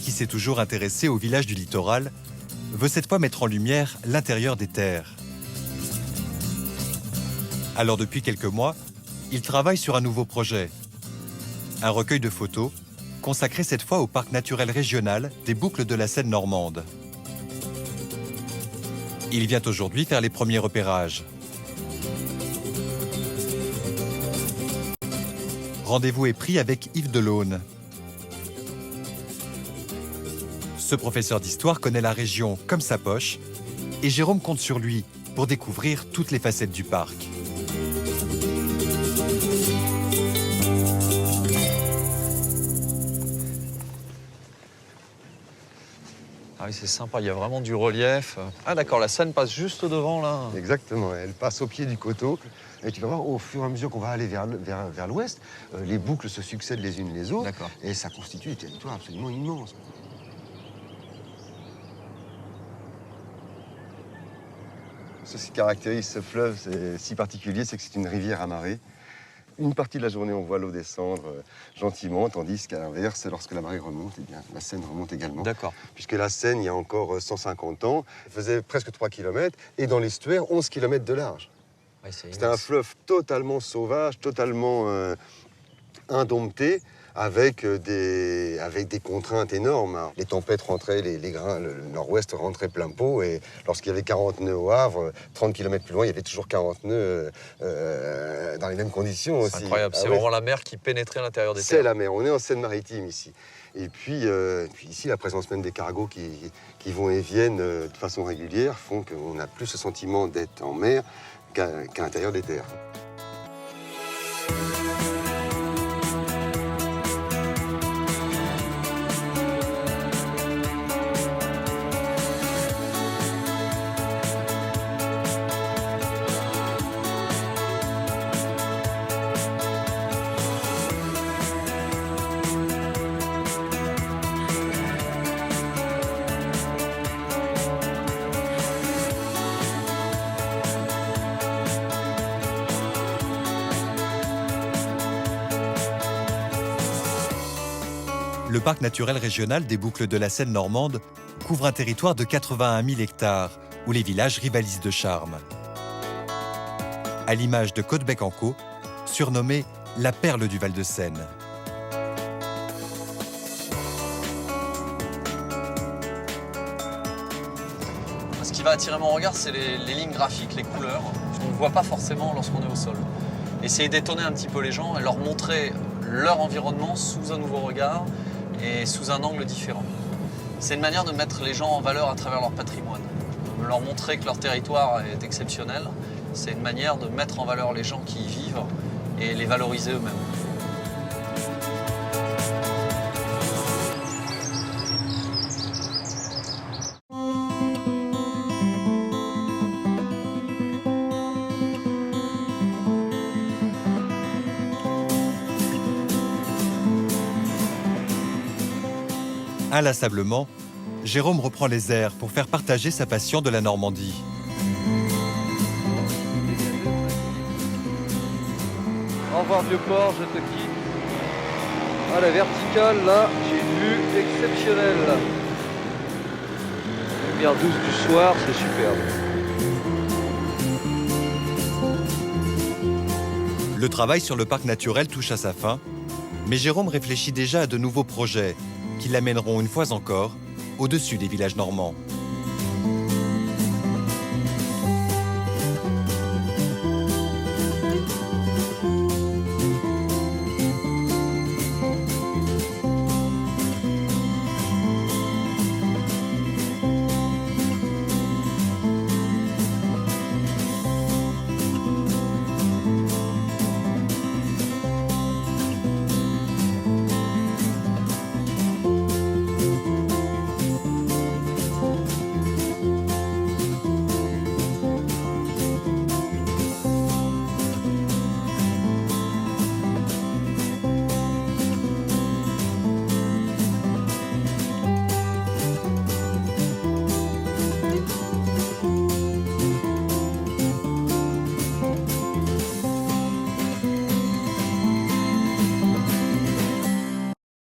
Lui qui s'est toujours intéressé aux villages du littoral veut cette fois mettre en lumière l'intérieur des terres. Alors depuis quelques mois, il travaille sur un nouveau projet. Un recueil de photos consacré cette fois au parc naturel régional des Boucles de la Seine normande. Il vient aujourd'hui faire les premiers repérages. Rendez-vous est pris avec Yves Delaune. Ce professeur d'histoire connaît la région comme sa poche et Jérôme compte sur lui pour découvrir toutes les facettes du parc. Ah oui, c'est sympa, il y a vraiment du relief. Ah d'accord, la Seine passe juste devant là. Exactement, elle passe au pied du coteau. Et tu vas voir, au fur et à mesure qu'on va aller vers l'ouest, les boucles se succèdent les unes les autres. D'accord. Et ça constitue des territoires absolument immenses. Ce qui caractérise ce fleuve, c'est si particulier, c'est que c'est une rivière amarrée. Une partie de la journée, on voit l'eau descendre gentiment, tandis qu'à l'inverse, lorsque la marée remonte, eh bien, la Seine remonte également. D'accord. Puisque la Seine, il y a encore 150 ans, faisait presque 3 km, et dans l'estuaire, 11 km de large. Ouais, C'était un fleuve totalement sauvage, totalement indompté, avec des contraintes énormes. Les tempêtes rentraient, les grains, le nord-ouest rentrait plein pot, et lorsqu'il y avait 40 nœuds au Havre, 30 km plus loin, il y avait toujours 40 nœuds dans les mêmes conditions aussi. C'est incroyable, c'est ouais. vraiment la mer qui pénétrait à l'intérieur des terres. C'est la mer, on est en Seine-Maritime ici. Et puis ici, la présence même des cargos qui vont et viennent de façon régulière font qu'on n'a plus ce sentiment d'être en mer qu'à l'intérieur des terres. Le parc naturel régional des Boucles de la Seine normande couvre un territoire de 81 000 hectares où les villages rivalisent de charme. À l'image de Caudebec-en-Caux, surnommée la perle du Val-de-Seine. Ce qui va attirer mon regard, c'est les lignes graphiques, les couleurs. On ne voit pas forcément lorsqu'on est au sol. Essayer d'étonner un petit peu les gens et leur montrer leur environnement sous un nouveau regard et sous un angle différent. C'est une manière de mettre les gens en valeur à travers leur patrimoine. Leur montrer que leur territoire est exceptionnel, c'est une manière de mettre en valeur les gens qui y vivent et les valoriser eux-mêmes. Inlassablement, Jérôme reprend les airs pour faire partager sa passion de la Normandie. Au revoir Vieux-Port, je te quitte. Ah, la verticale, là, j'ai une vue exceptionnelle. Lumière douce du soir, c'est superbe. Le travail sur le parc naturel touche à sa fin, mais Jérôme réfléchit déjà à de nouveaux projets qui l'amèneront une fois encore au-dessus des villages normands.